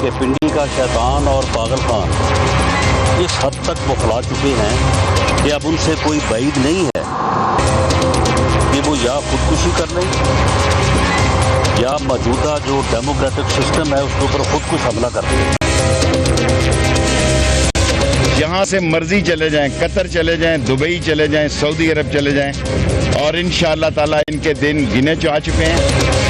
कि पिंडी का शैतान और पागल खान इस हद तक बौखला चुके हैं कि अब उनसे कोई बाइद नहीं है कि वो या खुदकुशी कर लें या मौजूदा जो डेमोक्रेटिक सिस्टम है उसके ऊपर खुद कुछ हमला कर दें। जहाँ से मर्जी चले जाएं, कतर चले जाएं, दुबई चले जाएं, सऊदी अरब चले जाएं और इंशाअल्लाह ताला इनके दिन गिने आ चुके हैं।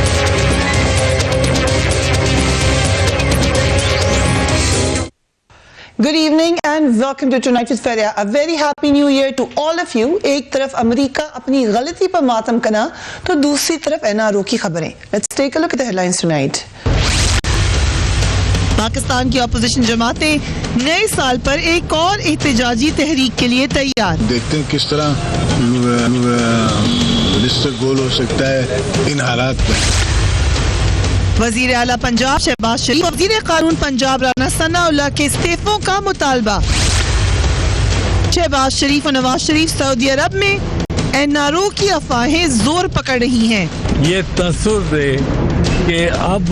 Good evening and welcome to Tonight with Faria. A very happy new year to all of you. एक तरफ अमेरिका अपनी गलती पर मातम करना तो दूसरी तरफ NRO की खबरें. Let's take a look at the headlines tonight. Pakistan की अपोजिशन जमातें नए साल पर एक और एहतजाजी तहरीक के लिए तैयार. देखते हैं किस तरह रिश्ता गोल हो सकता है इन हालात में. वजीर आला पंजाब शहबाज शरीफ, वजीर कानून पंजाब राना सनाउल्लाह के इस्तीफों का मुतालबा. शहबाज शरीफ और नवाज शरीफ सऊदी अरब में NRO की अफवाहें जोर पकड़ रही हैं. ये तसुर दे कि अब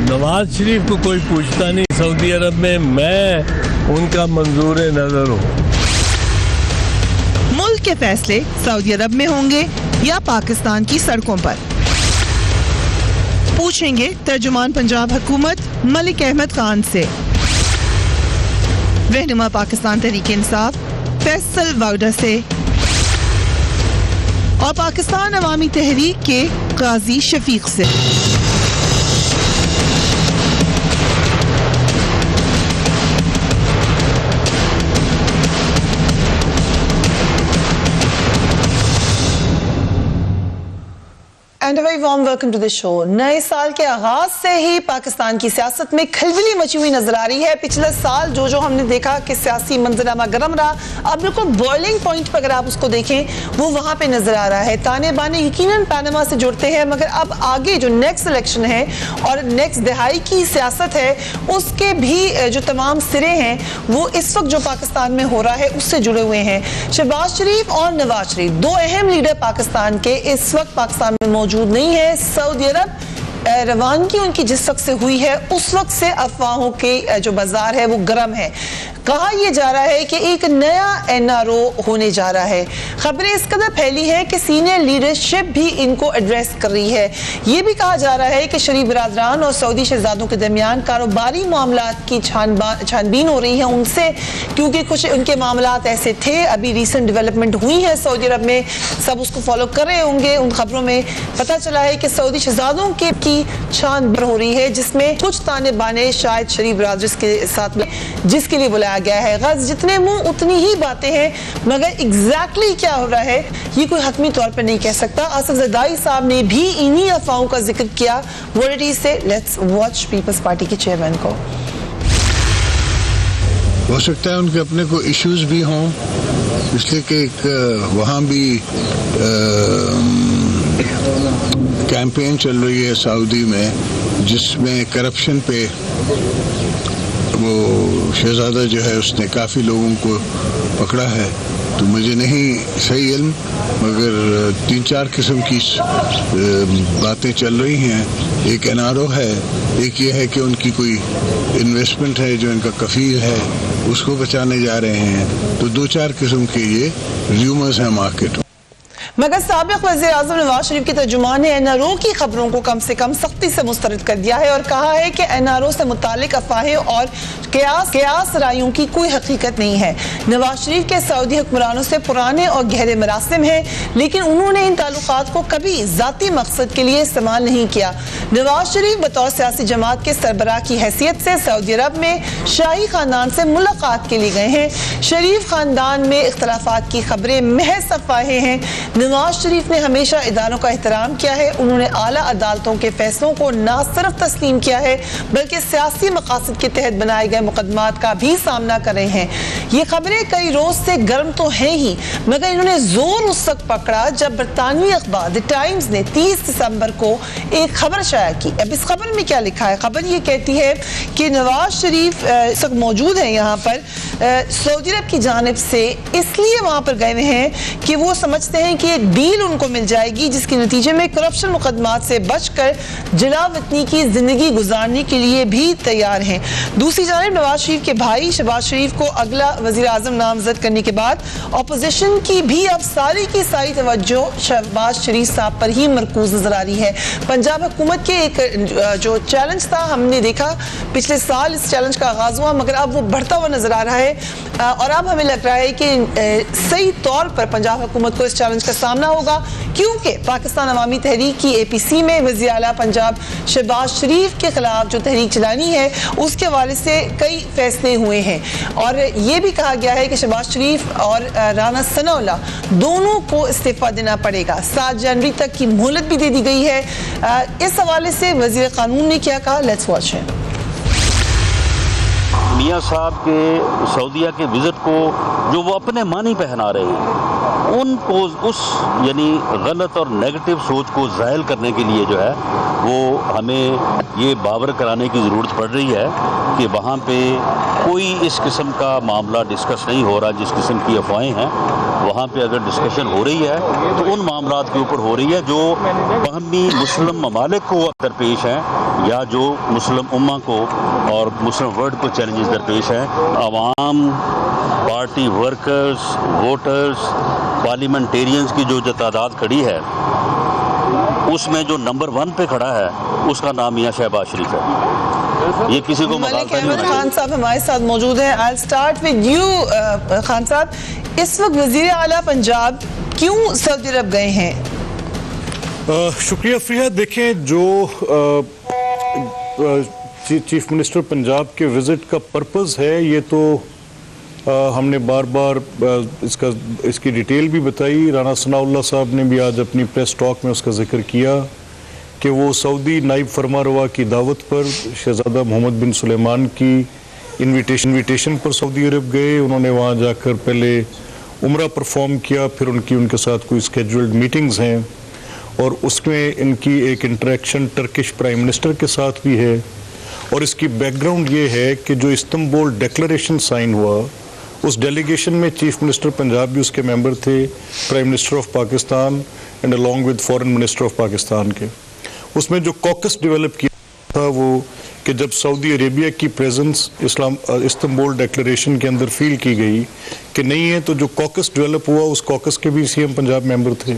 नवाज शरीफ को कोई पूछता नहीं सऊदी अरब में, मैं उनका मंजूर नजर हूँ. मुल्क के फैसले सऊदी अरब में होंगे या पाकिस्तान की सड़कों पर, पूछेंगे तर्जुमान पंजाब हुकूमत मलिक अहमद खान से. रहनुमा पाकिस्तान तहरीक इंसाफ फैसल वाउडा से और पाकिस्तान अवामी तहरीक के गाजी शफीक से. And very warm welcome to the show. नए साल के आगाज से ही पाकिस्तान की सियासत में खलबली मची हुई नजर आ रही है. पिछले साल जो हमने देखा कि सियासी मंजराना गर्म रहा, अब बिल्कुल बॉइलिंग पॉइंट पर अगर आप उसको देखें वो वहां पे नजर आ रहा है. ताने बाने यकीनन पनामा से जुड़ते हैं, मगर अब आगे जो नेक्स्ट इलेक्शन है और नेक्स्ट दहाई की सियासत है उसके भी जो तमाम सिरे हैं वो इस वक्त जो पाकिस्तान में हो रहा है उससे जुड़े हुए हैं. शहबाज शरीफ और नवाज शरीफ दो अहम लीडर पाकिस्तान के इस वक्त पाकिस्तान में मौजूद नहीं है. सऊदी अरब रवानगी उनकी जिस वक्त से हुई है उस वक्त से अफवाहों के जो बाजार है वो गर्म है. कहा यह जा रहा है कि एक नया NRO होने जा रहा है. खबरें इस कदर फैली हैं कि सीनियर लीडरशिप भी इनको एड्रेस कर रही है. यह भी कहा जा रहा है कि शरीफ बिरादरान और सऊदी शहजादों के दरमियान कारोबारी मामलात की छानबीन हो रही है उनसे, क्योंकि कुछ उनके मामलात ऐसे थे. अभी रिसेंट डेवलपमेंट हुई है सऊदी अरब में, सब उसको फॉलो कर रहे होंगे. उन खबरों में पता चला है कि सऊदी शहजादों की छानबीन हो रही है जिसमें कुछ ताने बाने शायद शरीफ बिरादर्स के साथ में जिसके लिए बुलाया गया है. गज जितने मुंह उतनी ही बातें हैं, मगर एग्जैक्टली क्या हो रहा है ये कोई हतमी तौर पर नहीं कह सकता. आसिफ जरदारी साहब ने भी इन्हीं अफवाहों का जिक्र किया. वर्डिटी से लेट्स वॉच पीपल्स पार्टी के चेयरमैन को. हो सकता है उनके अपने को इश्यूज भी हों, इसलिए कि वहाँ भी कैंपेन चल रही है सऊदी में जिसमें करप्शन पे वो शहजादा जो है उसने काफ़ी लोगों को पकड़ा है. तो मुझे नहीं सही इल्म, मगर 3-4 किस्म की बातें चल रही हैं. एक NRO है, एक ये है कि उनकी कोई इन्वेस्टमेंट है जो इनका कफील है उसको बचाने जा रहे हैं. तो 2-4 किस्म के ये र्यूमर्स हैं मार्केट. मगर साबिक वज़ीर आज़म नवाज शरीफ के तर्जुमान ने NRO की खबरों को कम से कम सख्ती से मुस्तरद कर दिया है और कहा है कि NRO से मुतालिक अफवाहें और कयास रायों की कोई हकीकत नहीं है. नवाज शरीफ के सऊदी हुक्मरानों से पुराने और गहरे मरासिम हैं, लेकिन उन्होंने इन ताल्लुकात को कभी ज़ाती मकसद के लिए इस्तेमाल नहीं किया. नवाज शरीफ बतौर सियासी जमात के सरबराह की हैसियत से सऊदी अरब में शाही खानदान से मुलाकात के लिए गए हैं. शरीफ खानदान में इख्तलाफात की खबरें महज अफवाहें हैं. नवाज शरीफ ने हमेशा इदारों का एहतराम किया है. उन्होंने आला अदालतों के फैसलों को न सिर्फ तस्लीम किया है बल्कि सियासी मकासद के तहत बनाए गए मुकदमात का भी सामना कर रहे हैं. ये खबरें कई रोज से गर्म तो हैं ही, मगर इन्होंने जोर उस वक्त पकड़ा जब बरतानवी अखबार द टाइम्स ने 30 दिसंबर को एक खबर शाया की. अब इस खबर में क्या लिखा है? खबर ये कहती है कि नवाज शरीफ इस वक्त मौजूद है यहाँ पर सऊदी अरब की जानिब से, इसलिए वहाँ पर गए हुए हैं कि वो समझते हैं कि एक डील उनको मिल जाएगी जिसके नतीजे में करप्शन मुकदमात से बचकर जिला वतनी की जिंदगी गुजारने के लिए भी तैयार हैं। दूसरी जानिब नवाज शरीफ के भाई शहबाज शरीफ को अगला वजीर आजम नामजद करने के बाद अपोजिशन की भी अब सारी की सारी तवज्जो शहबाज शरीफ साहब पर ही मरकूज नजर आ रही है। पंजाब हुकूमत के एक जो चैलेंज था हमने देखा पिछले साल इस चैलेंज का आगाज हुआ, मगर अब वो बढ़ता हुआ नजर आ रहा है और अब हमें लग रहा है कि सही तौर पर पंजाब हुकूमत को इस चैलेंज का सामना होगा, क्योंकि पाकिस्तान अवामी तहरीक की APC में वज़ीर आला पंजाब शहबाज शरीफ के खिलाफ जो तहरीक चलानी है उसके हवाले से कई फैसले हुए हैं और ये भी कहा गया है कि शहबाज शरीफ और राना सनाउल्लाह दोनों को इस्तीफा देना पड़ेगा। 7 जनवरी तक की मोहलत भी दे दी गई है। इस हवाले से वज़ीर कानून ने क्या कहा, लेट्स वॉच है। मियाँ साहब के सऊदीया के विज़िट को जो वो अपने मानी पहना रहे हैं उनको उस यानी गलत और नेगेटिव सोच को ज़ाहिल करने के लिए जो है वो हमें ये बावर कराने की ज़रूरत पड़ रही है कि वहाँ पे कोई इस किस्म का मामला डिस्कस नहीं हो रहा जिस किस्म की अफवाहें हैं। वहाँ पे अगर डिस्कशन हो रही है तो उन मामलात के ऊपर हो रही है जो बाहमी मुस्लिम ममालिक को दरपेश हैं या जो मुस्लिम उम्मा को और मुस्लिम वर्ल्ड को चैलेंजेस दरपेश हैं। अवाम, पार्टी वर्कर्स, वोटर्स, पार्लियामेंटेरियंस की जो तादाद खड़ी है उसमें जो नंबर 1 पे खड़ा है उसका नाम मियां शहबाज शरीफ है। ये किसी को मलिक अहमद खान साहब हमारे साथ मौजूद हैं। I start with you Khan साहब, इस वक्त वजीर आला पंजाब क्यों सऊदी अरब गए हैं? शुक्रिया फ्रिया। देखें जो चीफ मिनिस्टर पंजाब के विजिट का पर्पस है ये तो हमने बार बार इसकी डिटेल भी बताई। राना सनाउल्लाह साहब ने भी आज अपनी प्रेस टॉक में उसका जिक्र किया कि वो सऊदी नाइब फरमारवा की दावत पर शहजादा मोहम्मद बिन सुलेमान की इनविटेशन पर सऊदी अरब गए। उन्होंने वहाँ जाकर पहले उम्रा परफॉर्म किया, फिर उनके साथ कोई स्केड्यूल्ड मीटिंग्स हैं और उसमें इनकी एक इंटरेक्शन टर्किश प्राइम मिनिस्टर के साथ भी है। और इसकी बैकग्राउंड ये है कि जो इस्तांबुल डिक्लेरेशन साइन हुआ उस डेलीगेशन में चीफ मिनिस्टर पंजाब भी उसके मेंबर थे, prime minister of Pakistan and along with foreign minister of Pakistan के। उसमें जो कॉकस डेवलप किया था वो कि जब सऊदी अरेबिया की प्रेजेंस इस्तांबुल डिक्लेरेशन के अंदर फील की गई कि नहीं है, तो जो कॉकस डेवलप हुआ उस कॉकस के भी CM पंजाब मेंबर थे।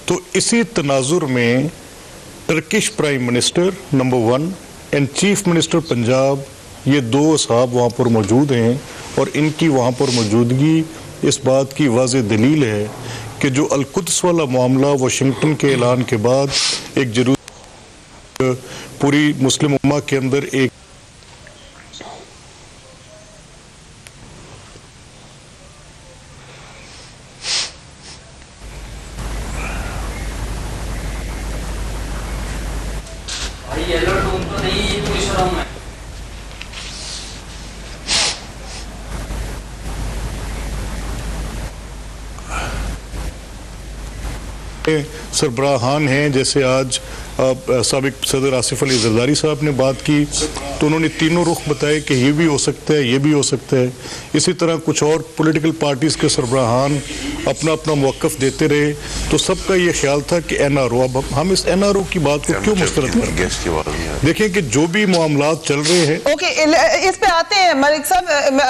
तो इसी तनाजुर में Turkish prime minister number 1 and chief minister Punjab ये दो साहब वहाँ पर मौजूद हैं और इनकी वहाँ पर मौजूदगी इस बात की वाज़ेह दलील है कि जो अल-कुद्स वाला मामला वाशिंगटन के ऐलान के बाद एक जरूर पूरी मुस्लिम उम्मा के अंदर एक सरबराहान हैं। जैसे आज साबिक सदर आसिफ अली जरदारी साहब ने बात की तो उन्होंने तीनों रुख बताए कि ये भी हो सकता है, ये भी हो सकता है। इसी तरह कुछ और पॉलिटिकल पार्टीज़ के सरबराहान अपना अपना मौक़िफ़ देते रहे। तो सबका ये ख्याल था कि NRO, अब हम इस NRO की बात को क्यों मुस्तरद करें? देखें कि जो भी मामलात चल रहे हैं ओके, इस पे आते हैं मलिक साहब,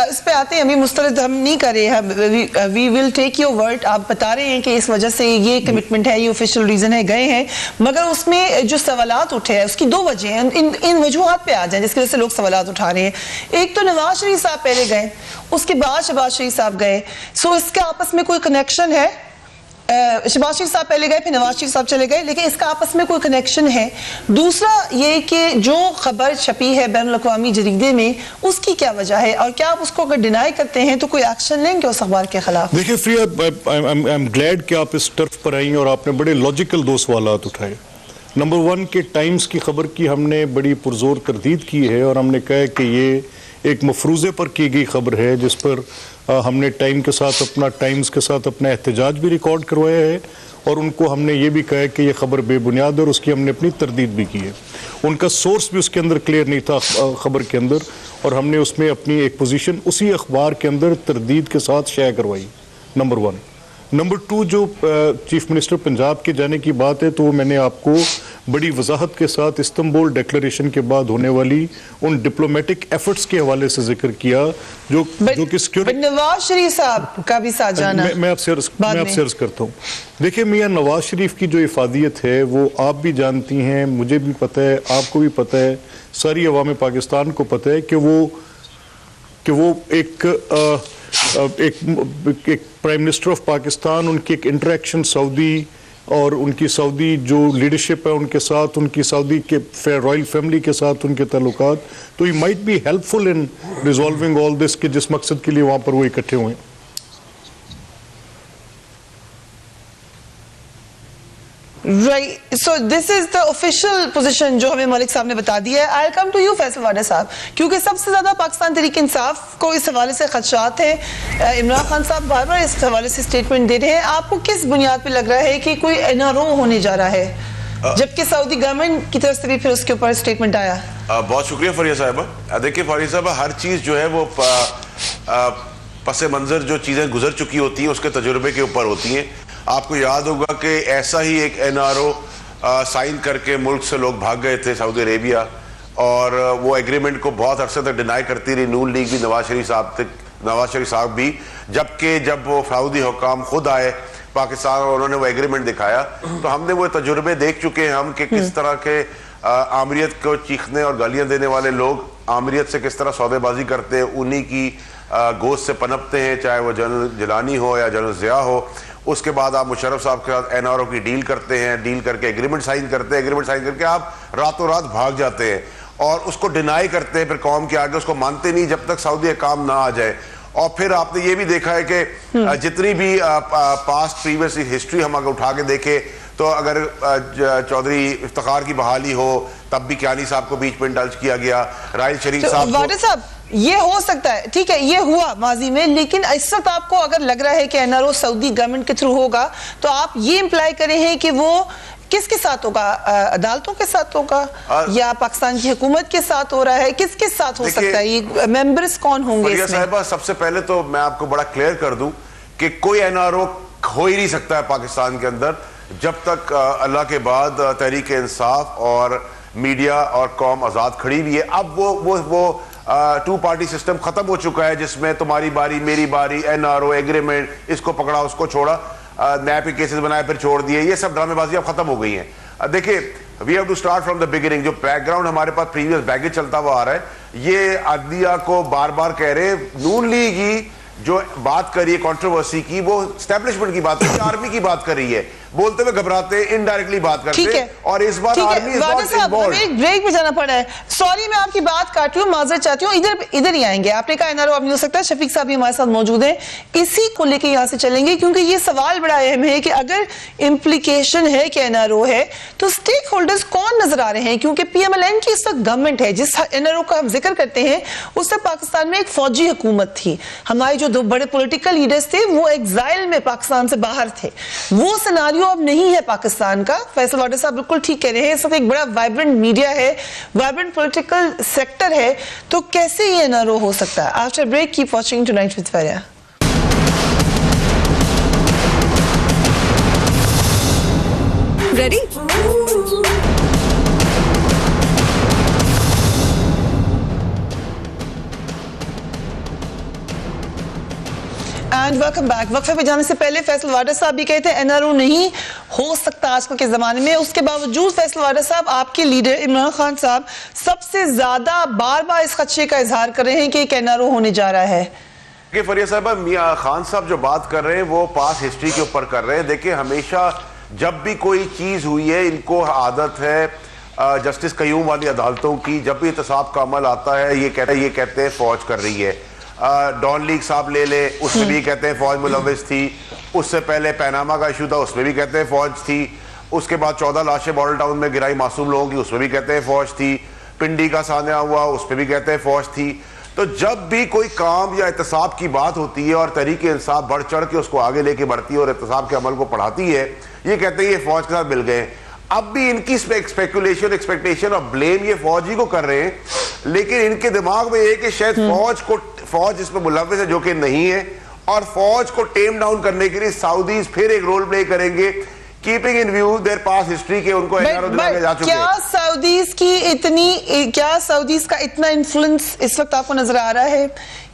इस पे आते हैं। अभी मुस्तरद हम नहीं कर रहे, we will take your word. आप बता रहे हैं कि इस वजह से ये कमिटमेंट है, ये ऑफिशियल रीज़न है, गए हैं, मगर उसमें जो सवालात उठे हैं उसकी दो वजह हैं। इन वजूहात पे आ जाएं जिसकी वजह से लोग सवालात उठा रहे हैं। एक तो नवाज शरीफ साहब पहले गए, उसके बाद शहबाज शरीफ साहब गए, सो इसका आपस में कोई कनेक्शन है? शहबाज शरीफ साहब पहले गए, फिर नवाज शरीफ साहब चले गए, लेकिन इसका आपस में कोई कनेक्शन है? दूसरा ये कि जो खबर छपी है बैनुल अक़वामी जरीदे में उसकी क्या वजह है, और क्या आप उसको अगर डिनाई करते हैं तो कोई एक्शन लेंगे उस अखबार के खिलाफ? देखिए फ्रिया, आई एम ग्लैड कि आप इस टर्फ पर आई और आपने बड़े लॉजिकल दो सवालात उठाए। नंबर 1 के टाइम्स की खबर की हमने बड़ी पुरजोर तरदीद की है और हमने कहा कि ये एक मफरूज़े पर की गई खबर है जिस पर हमने टाइम्स के साथ अपना एहतजाज भी रिकॉर्ड करवाया है और उनको हमने ये भी कहा है कि ये खबर बेबुनियाद है और उसकी हमने अपनी तरदीद भी की है। उनका सोर्स भी उसके अंदर क्लियर नहीं था खबर के अंदर और हमने उसमें अपनी एक पोजीशन उसी अखबार के अंदर तरदीद के साथ शेयर करवाई। नंबर 1। नंबर 2, जो चीफ मिनिस्टर पंजाब के जाने की बात है, तो वो मैंने आपको बड़ी वजाहत के साथ इस्तांबुल डिक्लेरेशन के बाद होने वाली उन डिप्लोमेटिक एफर्ट्स के हवाले से जिक्र किया जो कि सिक्योरिटी। नवाज शरीफ साहब का भी साथ जाना मैं आपसे अर्ज करता हूँ। देखिए मियां नवाज शरीफ की जो इफादियत है वो आप भी जानती हैं, मुझे भी पता है, आपको भी पता है, सारी अवाम पाकिस्तान को पता है कि वो एक प्राइम मिनिस्टर ऑफ पाकिस्तान, उनकी एक इंटरेक्शन सऊदी और उनकी सऊदी जो लीडरशिप है उनके साथ, उनकी सऊदी के रॉयल फैमिली के साथ उनके ताल्लुकात, तो he might be helpful in resolving all this, कि जिस मकसद के लिए वहां पर वो इकट्ठे हुए। Right, so this is the official position जो हमें मलिक साहब ने बता दी है। आई कम टू यू फैसल वाडा साहब, क्योंकि सबसे ज्यादा पाकिस्तान तहरीक इंसाफ को इस हवाले से खदशात हैं। इमरान खान साहब बार बार इस हवाले से स्टेटमेंट दे रहे हैं। आपको किस बुनियाद पे लग रहा है कि कोई NRO होने जा रहा है, जबकि सऊदी गवर्नमेंट की तरफ से भी फिर उसके ऊपर स्टेटमेंट आया? बहुत शुक्रिया फरिया साहबा। देखिए फरिया साहबा, हर चीज जो है वो पसे मंजर जो चीजें गुजर चुकी होती हैं उसके तजुर्बे के ऊपर होती हैं। आपको याद होगा कि ऐसा ही एक NRO साइन करके मुल्क से लोग भाग गए थे सऊदी अरेबिया, और वो एग्रीमेंट को बहुत अरसे तक डिनाई करती रही नून लीग भी, नवाज शरीफ साहब भी, जबकि जब वो सऊदी हुकाम खुद आए पाकिस्तान और उन्होंने वो एग्रीमेंट दिखाया, तो हमने वो तजुर्बे देख चुके हैं हम कि किस तरह के आमिरियत को चीखने और गालियां देने वाले लोग आमिरियत से किस तरह सौदेबाजी करते हैं, उन्हीं की गोश्त से पनपते हैं, चाहे वो जनरल जिलानी हो या जनरल ज़िया हो। उसके बाद आप मुशर्रफ साहब के साथ NRO की डील करते हैं, डील करके एग्रीमेंट साइन करते हैं, एग्रीमेंट साइन करके आप रातों रात भाग जाते हैं और उसको डिनाई करते हैं, फिर कौम के आगे उसको मानते नहीं जब तक सऊदी काम ना आ जाए। और फिर आपने ये भी देखा है कि जितनी भी पास्ट प्रीवियस हिस्ट्री हम अगर उठा के देखें, तो अगर चौधरी इफ्तिखार की बहाली हो तब भी कियानी साहब को बीच में इंडल्ज किया गया, राहिल शरीफ साहब ये हो सकता है, ठीक है, ये हुआ माजी में, लेकिन इस वक्त आपको अगर लग रहा है कि NRO सऊदी गवर्नमेंट के थ्रू होगा, तो आप ये इंप्लाई करें हैं कि वो किसके साथ होगा? अदालतों के साथ होगा या पाकिस्तान की हुकूमत के साथ हो रहा है? किसके साथ हो सकता है? ये मेंबर्स कौन होंगे इसमें? साहिबा, सबसे पहले तो मैं आपको बड़ा क्लियर कर दूं कि कोई NRO हो ही नहीं सकता है पाकिस्तान के अंदर जब तक अल्लाह के बाद तहरीक इंसाफ और मीडिया और कौम आजाद खड़ी हुई है। अब वो 2 पार्टी सिस्टम खत्म हो चुका है जिसमें तुम्हारी बारी मेरी बारी, NRO एग्रीमेंट, इसको पकड़ा उसको छोड़ा, नए पे केसेस बनाए फिर छोड़ दिए, ये सब ड्रामेबाजी अब खत्म हो गई है। देखिए, we have to start from the beginning. जो बैकग्राउंड हमारे पास प्रीवियस बैगेज चलता हुआ आ रहा है, ये अदलिया को बार बार कह रहे, नून लीग ही जो बात कर रही है कंट्रोवर्सी की, वो एस्टेब्लिशमेंट की बात कर रही है, आर्मी की बात कर रही है, बोलते हुए घबराते, इनडायरेक्टली बात करते, और इस बार आर्मी इज नॉट इन्वॉल्वड। एक ब्रेक पे जाना पड़ा है, सॉरी मैं आपकी बात काट रही हूँ, माजरत चाहती हूँ, इधर ही आएंगे। आपने कहा NRO अब नहीं हो सकता, शफीक साहब भी हमारे साथ मौजूद हैं, इसी को लेके यहाँ से चलेंगे, क्योंकि ये सवाल बड़ा अहम है कि अगर इम्प्लीकेशन है कि NRO है, तो स्टेक होल्डर्स कौन नजर आ रहे हैं? क्योंकि PMLN की इस वक्त गवर्नमेंट है, जिस NRO का हम जिक्र करते हैं उससे पाकिस्तान में एक फौजी हुकूमत थी, हमारे जो 2 बड़े पॉलिटिकल लीडर्स थे वो एग्जाइल में पाकिस्तान से बाहर थे, वो सिनारियो अब नहीं है पाकिस्तान का। फैसल वाडा साहब बिल्कुल ठीक कह रहे हैं, इस वक्त एक बड़ा वाइब्रेंट मीडिया है, वाइब्रेंट पॉलिटिकल सेक्टर है, तो कैसे ये NRO हो सकता है? After break keep watching tonight with Faria. Ready? And welcome back. वक्फे पे जाने से पहले फैसल वाडा साहब भी कहते हैं NRO नहीं हो सकता आजकल के जमाने में। उसके बावजूद फैसल वाडा साहब, आपके लीडर इमरान खान साहब सबसे ज्यादा बार बार इस खदशे का इजहार कर रहे हैं कि एक NRO होने जा रहा है। फरिया साहब, मियां खान साहब जो बात कर रहे हैं वो पास हिस्ट्री के ऊपर कर रहे हैं। देखिए, हमेशा जब भी कोई चीज हुई है, इनको आदत है जस्टिस कयूम वाली अदालतों की, जब भी एहतसाब का अमल आता है ये कहते हैं फौज कर रही है। डॉन लीग साहब ले ले, उसमें भी कहते हैं फौज मुलविस थी। उससे पहले पैनामा का इशू था, उसमें भी कहते हैं फौज थी। उसके बाद 14 लाशें मॉडल टाउन में गिराई मासूम लोगों की, उसमें भी कहते हैं फौज थी। पिंडी का सान्या हुआ, उसमें भी कहते हैं फौज थी। तो जब भी कोई काम या एहतसाब की बात होती है और तहरीक इंसाफ बढ़ चढ़ के उसको आगे लेके बढ़ती है और एहतसाब के अमल को पढ़ाती है, ये कहते हैं ये फौज के साथ मिल गए। अब भी इनकी स्पेकुलेशन, एक्सपेक्टेशन और ब्लेम ये फौज ही को कर रहे हैं, लेकिन इनके दिमाग में ये कि शायद फौज इसमें मुलव्विस है, जो कि नहीं है, और फौज को टेम डाउन करने के लिए सऊदीज फिर एक रोल प्ले करेंगे, keeping in view their past history के उनको एनआरओ दिला के जा चुके हैं। क्या सऊदीज का इतना इन्फ्लुएंस इस वक्त आपको नजर आ रहा है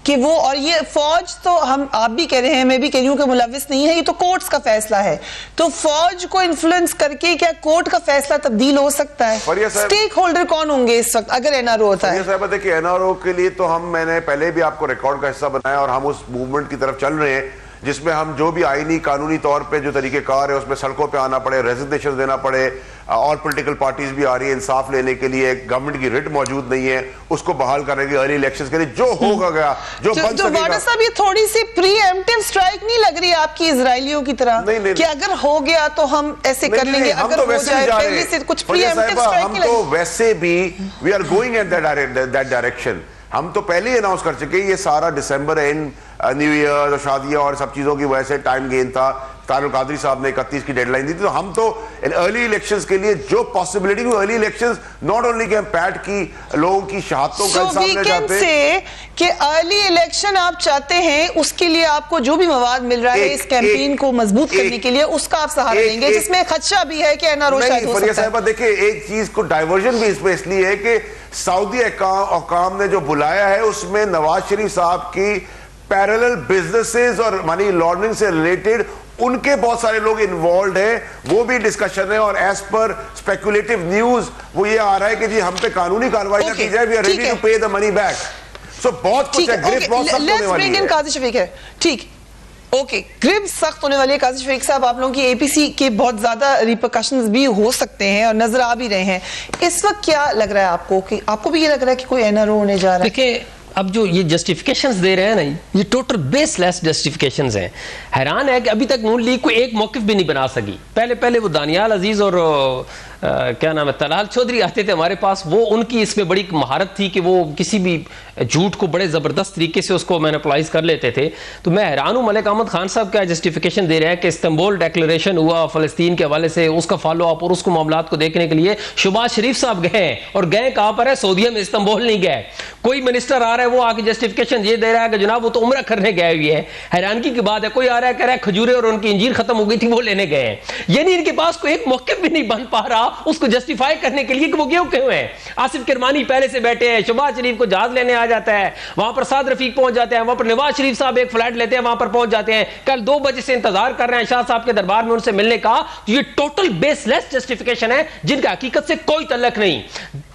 कि वो, और ये फौज तो आप भी कह रहे हैं, मैं भी कह रही हूं कि मुलविस नहीं है, ये तो कोर्ट्स का फैसला है, तो फौज को इन्फ्लुएंस करके क्या कोर्ट का फैसला तब्दील हो सकता है? स्टेक होल्डर कौन होंगे इस वक्त अगर एनआरओ होता है? साहब देखिए, एनआरओ के लिए तो मैंने पहले भी आपको रिकॉर्ड का हिस्सा बनाया और हम उस मूवमेंट की तरफ चल रहे हैं जिसमें हम जो भी आईनी कानूनी तौर पे जो तरीकेकार है उसमें सड़कों पे आना पड़े, रेजिग्नेशन देना पड़े, और पॉलिटिकल पार्टीज भी आ रही है इंसाफ लेने के लिए, गवर्नमेंट की रिट मौजूद नहीं है, उसको बहाल करने के अर्ली इलेक्शंस के लिए जो होगा गया जो बन सकेगा। साहब, ये थोड़ी सी प्रीएम्प्टिव स्ट्राइक नहीं लग रही आपकी इजरायलियों की तरह? नहीं, कि अगर हो गया तो हम ऐसे कर लेंगे, अगर हो जाए पहले से कुछ प्रीएम्प्टिव स्ट्राइक नहीं लग रही? हम तो वैसे भी we are going in that direction. हम तो पहले ही अनाउंस कर चुके, ये सारा दिसंबर एंड न्यू ईयर और शादियां और सब चीजों की वजह से टाइम गेन था। तारुल कादरी साहब ने 31 की डेडलाइन दी थी, तो हम तो अर्ली इलेक्शंस के लिए जो possibility, early elections not only कि हम पैट की लोगों की शहादतों का हिसाब लेना चाहते हैं कि अर्ली इलेक्शन आप चाहते हैं, उसके लिए आपको जो भी मवाद मिल रहा है इस कैंपेन को मजबूत करने के लिए उसका आप सहारा लेंगे, जिसमें खदशा भी है कि एनआरओ शायद हो सकता है। देखिए, एक चीज को डाइवर्जन भी इसमें इसलिए है कि सऊदी हुकाम ने जो बुलाया है उसमें नवाज शरीफ साहब की पैरेलल बिजनेसेस और मनी लॉन्ड्रिंग से रिलेटेड उनके बहुत सारे लोग इन्वॉल्व हैं, वो भी डिस्कशन है। और एज पर स्पेकुलेटिव न्यूज वो ये आ रहा है कि जी हम पे कानूनी कार्रवाई ना की जाए, वी आर रेडी टू पे द मनी बैक। सो बहुत कुछ है, ग्रिप बहुत सख्त होने वाली है। काजी शफीक है, ठीक, ओके, ग्रिप सख्त होने वाली है। काजी शफीक साहब, आप लोगों की एपीसी के बहुत ज्यादा रिपरकशंस भी हो सकते हैं और नजर आ भी रहे हैं। इस वक्त क्या लग रहा है आपको, कि आपको भी ये लग रहा है कि कोई एनआरओ होने जा रहा है? देखिए, अब जो ये जस्टिफिकेशंस दे रहे हैं ना, ये टोटल बेसलेस जस्टिफिकेशंस हैं। हैरान है कि अभी तक नून लीग कोई एक मौकिफ भी नहीं बना सकी। पहले वो दानियाल अजीज और क्या नाम है, तलाल चौधरी आते थे हमारे पास, वो उनकी इसमें बड़ी महारत थी कि वो किसी भी झूठ को बड़े ज़बरदस्त तरीके से उसको मैनिपुलाइज कर लेते थे। तो मैं हैरान हूँ, मलिक अहमद खान साहब क्या जस्टिफिकेशन दे रहे हैं कि इस्तांबुल डिक्लेरेशन हुआ फ़लस्तीन के हवाले से, उसका फॉलो अप और उसको मामलात को देखने के लिए शहबाज शरीफ साहब गए, और गए कहाँ पर है? सऊदीया में, इस्तांबुल नहीं गए। कोई मिनिस्टर आ रहा है वो आके जस्टिफिकेशन ये दे रहा है कि जनाब वो तो उम्र करने गए हुए हैं। हैरानगी की बात है, कोई आ रहा है कह रहा है खजूरें और उनकी इंजीर खत्म हो गई थी वो लेने गए हैं। यानी इनके पास कोई एक मौके भी नहीं बन पा रहा उसको जस्टिफाई करने के लिए कि वो क्यों हुए हैं। आसिफ किरमानी पहले से बैठे हैं, शहबाज शरीफ को जहाज लेने आ जाता है, वहां पर साद रफीक पहुंच जाते हैं, वहां पर नवाज शरीफ साहब एक फ्लाइट लेते हैं, वहां पर पहुंच जाते हैं। कल 2 बजे से इंतजार कर रहे हैं शाह साहब के दरबार में उनसे मिलने का। तो ये टोटल बेसलेस जस्टिफिकेशन है जिनका हकीकत से कोई तल्लक नहीं।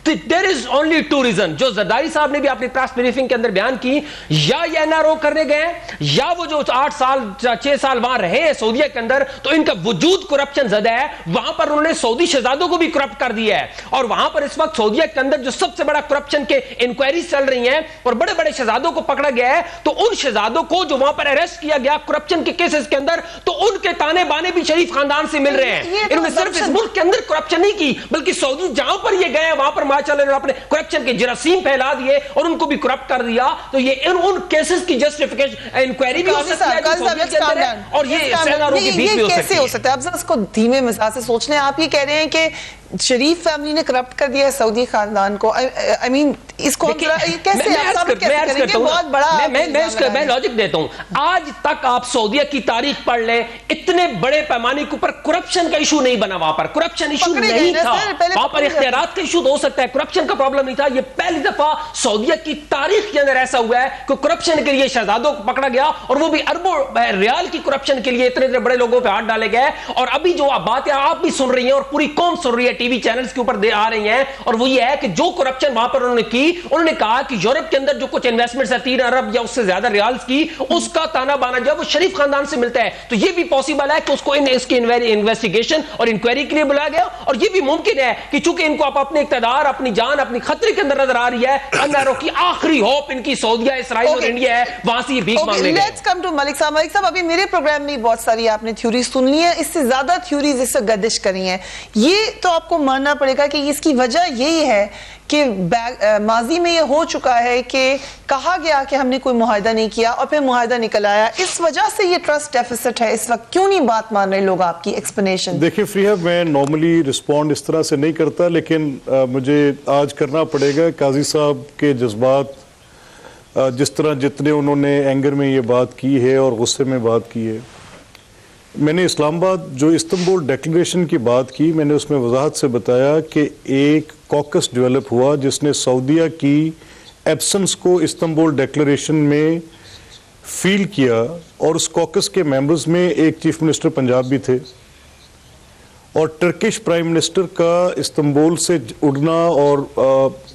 There is only two reason, जो जरदारी साहब ने भी अपनी प्रेस ब्रीफिंग के अंदर बयान की, या ये एनआरओ करने गए, या वो जो 8 साल 6 साल वहां रहे हैं सऊदीया के अंदर, तो इनका वजूद करप्शन ज़्यादा है। वहां पर उन्होंने सऊदी शहजादों को भी करप्ट कर दिया है, और वहां पर इस वक्त सऊदीया के अंदर जो सबसे बड़ा करप्शन के इंक्वायरी चल रही हैं और बड़े बड़े शहजादों को पकड़ा गया है, तो उन शहजादों को जो वहां पर अरेस्ट किया गया करप्शन के केसेस के अंदर, तो उनके ताने बाने भी शरीफ खानदान से मिल रहे हैं। इन्होंने सिर्फ इस मुल्क के अंदर करप्शन नहीं की, बल्कि सऊदी जहां पर ये गए वहां पर माशाअल्लाह अपने करप्शन के जरासीम फैला दिए और उनको भी करप्ट कर दिया। तो ये उन केसेस की जस्टिफिकेशन इंक्वायरी भी हो सकती है और ये एनआरओ के बीच में हो सकती है। हो सकता है आप जरा इसको धीमे मिजाज से सोच लें। आप ये कह रहे हैं कि शरीफ फैमिली ने करप्ट कर दिया है सऊदी खानदान को। आई मीन इसको कैसे बहुत बड़ा मैं लॉजिक देता हूं। आज तक आप सऊदीया की तारीख पढ़ ले, इतने बड़े पैमाने के ऊपर करप्शन का इशू नहीं बना। वहां पर करप्शन इशू नहीं था, वहां पर इख्तियारात का इशू हो सकता है, करप्शन का प्रॉब्लम नहीं था। ये पहली दफा सऊदीया की तारीख के अंदर ऐसा हुआ है कि करप्शन के लिए शहजादों को पकड़ा गया, और वो भी अरबों रियाल की करप्शन के लिए इतने बड़े लोगों पे हाथ डाले गए। और अभी जो बात है आप भी सुन रही हैं और पूरी कौम सुन रही है, टीवी चैनल्स के ऊपर दे आ रही हैं, और वो ये है कि जो करप्शन वहां पर उन्होंने की, उन्होंने कहा कि यूरोप के अंदर जो कुछ इन्वेस्टमेंट्स है 3 अरब या उससे ज्यादा रियाल्स की, उसका ताना बाना जो है वो शरीफ खानदान से मिलता है। तो ये भी पॉसिबल है कि उसको इसकी इन्वेस्टिगेशन और इंक्वायरी के लिए बुलाया गया। और ये भी मुमकिन है कि चूंकि इनको आप अपने इक्तदार, अपनी जान, अपनी खतरे के अंदर नजर आ रही है, एनआरओ की आखिरी होप इनकी सऊदीया, इसराइल और इंडिया है, वहां से ये भीख मांगने गए। लेट्स कम टू मलिक साहब। मलिक साहब, अभी मेरे प्रोग्राम में बहुत सारी आपने थ्योरी सुन ली है, इससे ज्यादा थ्योरीज इससे गर्दिश करी हैं। ये तो आपको मानना पड़ेगा कि इसकी वजह यही है कि माजी में ये हो चुका है कि कहा गया कि हमने कोई मुआहदा नहीं किया और फिर मुआहदा निकल आया। इस वजह से ये ट्रस्ट डेफिसिट है इस वक्त। क्यों नहीं बात मान रहे लोग आपकी एक्सप्लेनेशन? देखिए फ्रीहा, मैं नॉर्मली रिस्पॉन्ड इस तरह से नहीं करता, लेकिन मुझे आज करना पड़ेगा। काजी साहब के जज्बात जिस तरह जितने उन्होंने एंगर में ये बात की है और गुस्से में बात की है, मैंने इस्लामाबाद जो इस्तांबुल डिक्लेरेशन की बात की, मैंने उसमें वजाहत से बताया कि एक कॉकस डेवलप हुआ जिसने सऊदीया की एब्सेंस को इस्तांबुल डिक्लेरेशन में फील किया, और उस कॉकस के मेंबर्स में एक चीफ मिनिस्टर पंजाब भी थे, और टर्किश प्राइम मिनिस्टर का इस्तांबुल से उड़ना और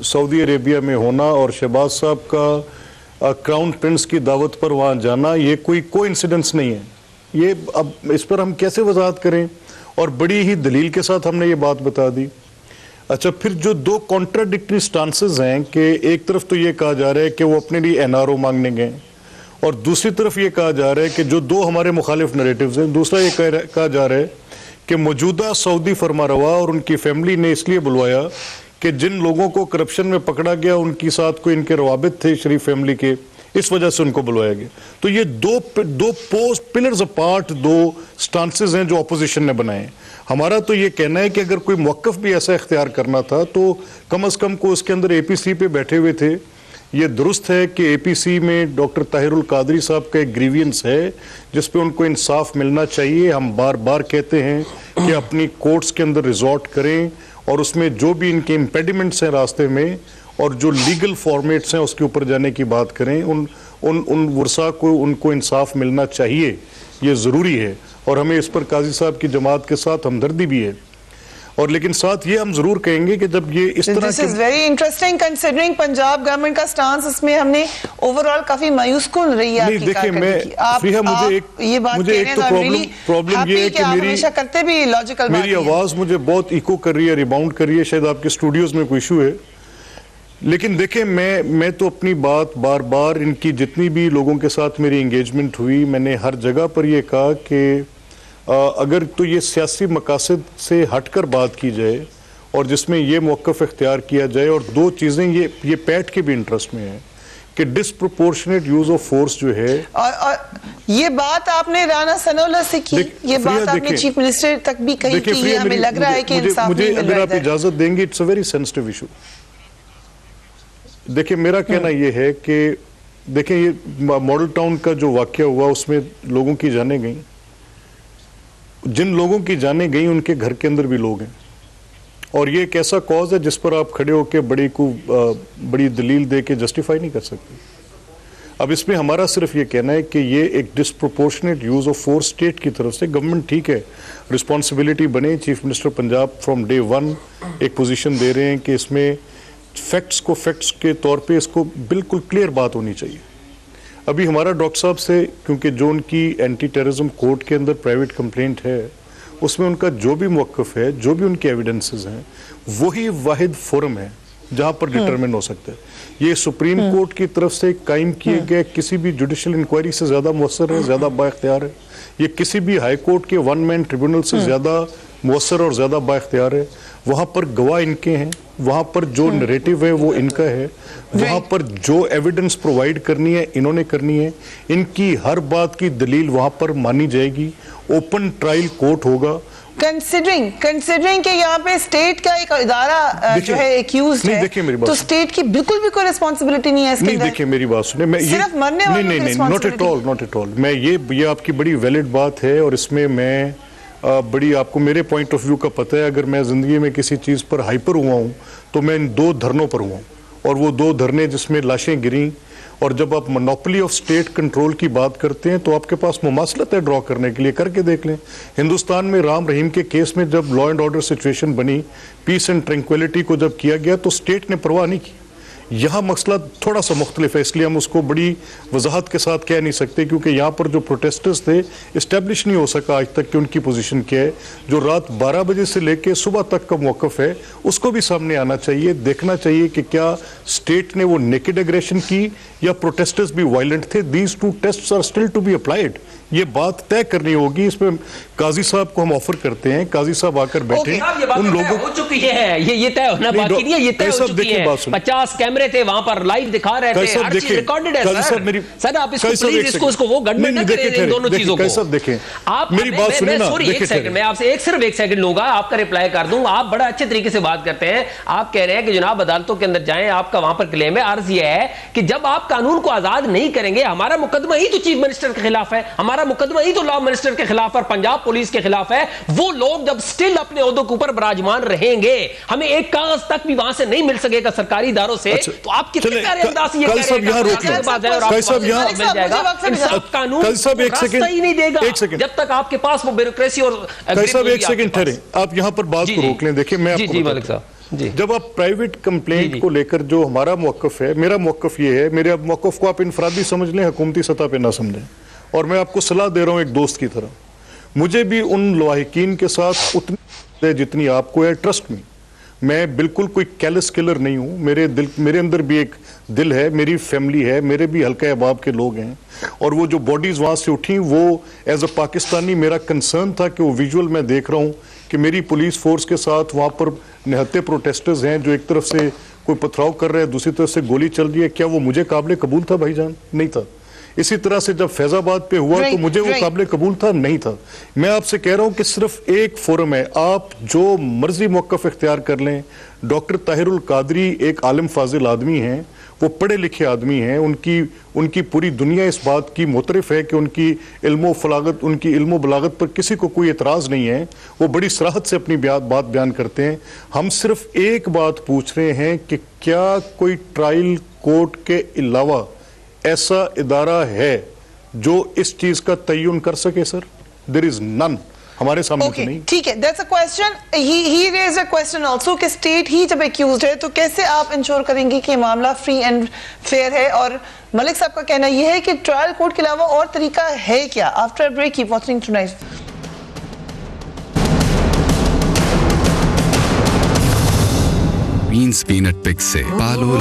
सऊदी अरेबिया में होना और शहबाज साहब का क्राउन प्रिंस की दावत पर वहाँ जाना, ये कोई कोइंसिडेंस नहीं है। ये अब इस पर हम कैसे वजाहत करें, और बड़ी ही दलील के साथ हमने ये बात बता दी। अच्छा, फिर जो दो कॉन्ट्राडिक्टरी स्टांसेस हैं कि एक तरफ तो ये कहा जा रहा है कि वो अपने लिए एनआरओ मांगने गए, और दूसरी तरफ ये कहा जा रहा है कि जो दो हमारे मुखालिफ नैरेटिव्स हैं, दूसरा ये कहा जा रहा है कि मौजूदा सऊदी फरमारवा और उनकी फैमिली ने इसलिए बुलवाया कि जिन लोगों को करप्शन में पकड़ा गया उनके साथ कोई इनके रवाबित थे शरीफ फैमिली के, इस वजह से उनको बुलवाया गया। तो ये दो पोस्ट पिलर्स अपार्ट दो स्टांसेस हैं जो अपोजिशन ने बनाए। हमारा तो ये कहना है कि अगर कोई मौक़िफ़ भी ऐसा इख्तियार करना था तो कम अज़ कम को उसके अंदर एपीसी पे बैठे हुए थे। ये दुरुस्त है कि एपीसी में डॉक्टर ताहिरुल कादरी साहब का एक ग्रीवियंस है जिस पे उनको इंसाफ मिलना चाहिए। हम बार बार कहते हैं कि अपनी कोर्ट्स के अंदर रिजॉर्ट करें और उसमें जो भी इनके इम्पेडिमेंट्स हैं रास्ते में और जो लीगल फॉर्मेट्स हैं उसके ऊपर जाने की बात करें। उन वर्सा को उनको इंसाफ मिलना चाहिए, ये ज़रूरी है, और हमें इस पर काजी साहब की जमात के साथ हमदर्दी भी है। और लेकिन साथ ये हम जरूर कहेंगे कि जब ये इस तरह this is very interesting considering Punjab government का स्टांस, इसमें हमने ओवरऑल काफी मायूस कौन रही है आपकी देखिए, मुझे एक तो प्रॉब्लम ये है कि हमेशा करते भी लॉजिकल मेरी आवाज मुझे बहुत इको कर रही है, रिबाउंड कर रही है, शायद आपके स्टूडियोज में कोई इशू है। लेकिन देखिए, मैं तो अपनी बात बार बार इनकी जितनी भी लोगों के साथ मेरी एंगेजमेंट हुई, मैंने हर जगह पर यह कहा कि अगर तो ये सियासी मकासद से हटकर बात की जाए और जिसमें ये मौक़िफ़ इख्तियार किया जाए, और दो चीज़ें ये पैट के भी इंटरेस्ट में है कि डिसप्रोपोर्शनेट यूज़ ऑफ फोर्स जो है, और ये बात आपने राना सनाउल्लाह से की, ये बात आपने चीफ मिनिस्टर तक भी कही कि ये हमें लग रहा है कि इंसाफ नहीं मिल रहा है। अगर आप इजाज़त देंगे, it's a very sensitive issue. देखिए, मेरा कहना ये है कि देखिए, ये मॉडल टाउन का जो वाक़या हुआ उसमें लोगों की जानें गई, जिन लोगों की जानें गई उनके घर के अंदर भी लोग हैं, और ये एक ऐसा कॉज है जिस पर आप खड़े होकर बड़ी दलील दे के जस्टिफाई नहीं कर सकते। अब इसमें हमारा सिर्फ ये कहना है कि ये एक disproportionate use of force state की तरफ से, गवर्नमेंट ठीक है रिस्पॉन्सिबिलिटी बने, chief minister Punjab from day one एक पोजीशन दे रहे हैं कि इसमें फैक्ट्स के तौर पे इसको बिल्कुल क्लियर बात होनी चाहिए। अभी हमारा डॉक्टर साहब से, क्योंकि जो उनकी एंटी टेररिज्म कोर्ट के अंदर प्राइवेट कंप्लेंट है, उसमें उनका जो भी मौक़िफ़ है, जो भी उनके एविडेंसेस हैं, वही वाहिद फोरम है जहाँ पर डिटरमिन हो सकता है। ये सुप्रीम कोर्ट की तरफ से कायम किए गए किसी भी जुडिशल इंक्वायरी से ज़्यादा मुअस्सर है, ज़्यादा बाइख्तियार है। ये किसी भी हाई कोर्ट के वन मैन ट्रिब्यूनल से ज़्यादा मुअस्सर और ज़्यादा बाइख्तियार है। वहाँ पर गवाह इनके हैं, वहाँ पर जो नरेटिव है वो इनका है, वहाँ पर जो एविडेंस प्रोवाइड करनी है इन्होंने करनी है, इनकी हर बात की दलील वहाँ पर मानी जाएगी, ओपन ट्रायल कोर्ट होगा। कंसिडरिंग कि यहाँ पे स्टेट का एक इदारा जो है एक्यूज्ड है, तो स्टेट की बिल्कुल भी कोई रिस्पांसिबिलिटी नहीं है इसके अंदर। देखिए मेरी बात सुने, मैं सिर्फ मरने वालों की रिस्पांसिबिलिटी, नॉट एट ऑल। मैं ये आपकी बड़ी वैलिड बात है, और इसमें मैं बड़ी आपको मेरे पॉइंट ऑफ व्यू का पता है। अगर मैं ज़िंदगी में किसी चीज़ पर हाइपर हुआ हूँ तो मैं इन दो धरनों पर हुआ हूँ, और वो दो धरने जिसमें लाशें गिरी। और जब आप मोनोपोली ऑफ स्टेट कंट्रोल की बात करते हैं तो आपके पास मुमासलत है ड्रॉ करने के लिए, करके देख लें। हिंदुस्तान में राम रहीम के केस में जब लॉ एंड ऑर्डर सिचुएशन बनी, पीस एंड ट्रैंक्विलिटी को जब किया गया, तो स्टेट ने परवाह नहीं की। यहाँ मसला थोड़ा सा मुख्तलिफ है, इसलिए हम उसको बड़ी वजाहत के साथ कह नहीं सकते, क्योंकि यहाँ पर जो प्रोटेस्टर्स थे इस्टेब्लिश नहीं हो सका आज तक कि उनकी पोजीशन क्या है। जो रात 12 बजे से लेकर सुबह तक का मौक़िफ़ है उसको भी सामने आना चाहिए, देखना चाहिए कि क्या स्टेट ने वो नेकेड एग्रेशन की या प्रोटेस्टर्स भी वायलेंट थे। These two tests are still to be applied. ये बात तय करनी होगी। इसमें काजी साहब को हम ऑफर करते हैं, काजी साहब आकर बैठे उन लोगों हो चुकी है, ये तय होना बाकी नहीं है, ये तय हो चुकी है। 50 कैमरे थे वहां पर, लाइव दिखा रहे थे, हर चीज रिकॉर्डेड है सर। आप इसको वो गड़बड़ न करें इन दोनों चीजों को। सब देखें, आप मेरी बात सुनिए ना, एक सेकंड, मैं आपसे सिर्फ एक सेकंड लूंगा, आपका रिप्लाई कर दूं। आप बड़ा अच्छे तरीके से बात करते हैं। आप कह रहे हैं कि जनाब अदालतों के अंदर जाएं, आपका वहां पर क्लेम है। अर्ज यह है कि जब आप कानून को आजाद नहीं करेंगे, हमारा मुकदमा ही तो चीफ मिनिस्टर के खिलाफ है, हमारा मुकदमा ही तो लॉ मिनिस्टर के खिलाफ और पंजाब पुलिस के खिलाफ है। वो लोग जब स्टिल अपने ओहदों के ऊपर विराजमान रहेंगे, हमें एक कागज तक भी वहां से नहीं मिल सकेगा सरकारी इदारों से, तो आप कितने प्यारे अंदाज से ये कह रहे हैं कानून रास्ता ही नहीं देगा जब तक आपके पास वो ब्यूरोक्रेसी और एक सेकंड ठहरे, आप यहां पर बात को रोक लें। देखिए मैं आपको मलिक साहब जी, जब आप प्राइवेट कंप्लेंट को लेकर जो हमारा मौकफ है, मेरा मौकफ ये है, मेरे अब मौकफ को आप इनफरादी समझ लें, हुकूमती सतह पे ना समझें, और मैं आपको सलाह दे रहा हूं एक दोस्त की तरह। मुझे भी उन लवाहिकीन के साथ उतनी जितनी आपको है, ट्रस्ट में। मैं बिल्कुल कोई कैलस किलर नहीं हूं, मेरे अंदर भी एक दिल है, मेरी फैमिली है, मेरे भी हल्का अहबाब के लोग हैं, और वो जो बॉडीज वहां से उठी, वो एज अ पाकिस्तानी मेरा कंसर्न था कि वो विजुअल मैं देख रहा हूं कि मेरी पुलिस फोर्स के साथ वहां पर निहत्ते प्रोटेस्टर्स हैं जो एक तरफ से कोई पथराव कर रहे हैं, दूसरी तरफ से गोली चल रही है। क्या वो मुझे काबिल कबूल था भाईजान? नहीं था। इसी तरह से जब फैजाबाद पे हुआ तो मुझे वो काबिल कबूल था? नहीं था। मैं आपसे कह रहा हूं कि सिर्फ एक फोरम है, आप जो मर्जी मौकफ इख्तियार कर लें। डॉक्टर ताहिरुल कादरी एक आलिम फाजिल आदमी हैं, वो पढ़े लिखे आदमी हैं, उनकी पूरी दुनिया इस बात की मुतरिफ है कि उनकी इल्मो बलागत पर किसी को कोई एतराज़ नहीं है। वो बड़ी सराहत से अपनी बात बयान करते हैं। हम सिर्फ एक बात पूछ रहे हैं कि क्या कोई ट्रायल कोर्ट के अलावा ऐसा इदारा है जो इस चीज का तय्युन कर सके? सर, देयर इज नन, हमारे सामने तो नहीं। ठीक है, that's a question, he raised a question also कि स्टेट ही जब एक्यूज्ड है तो कैसे आप इंश्योर करेंगे कि मामला फ्री एंड फेयर है? और मलिक साहब का कहना यह है कि ट्रायल कोर्ट के अलावा और तरीका है क्या? After a break, keep watching tonight. बीन्स पीनट पिक्स से पालो।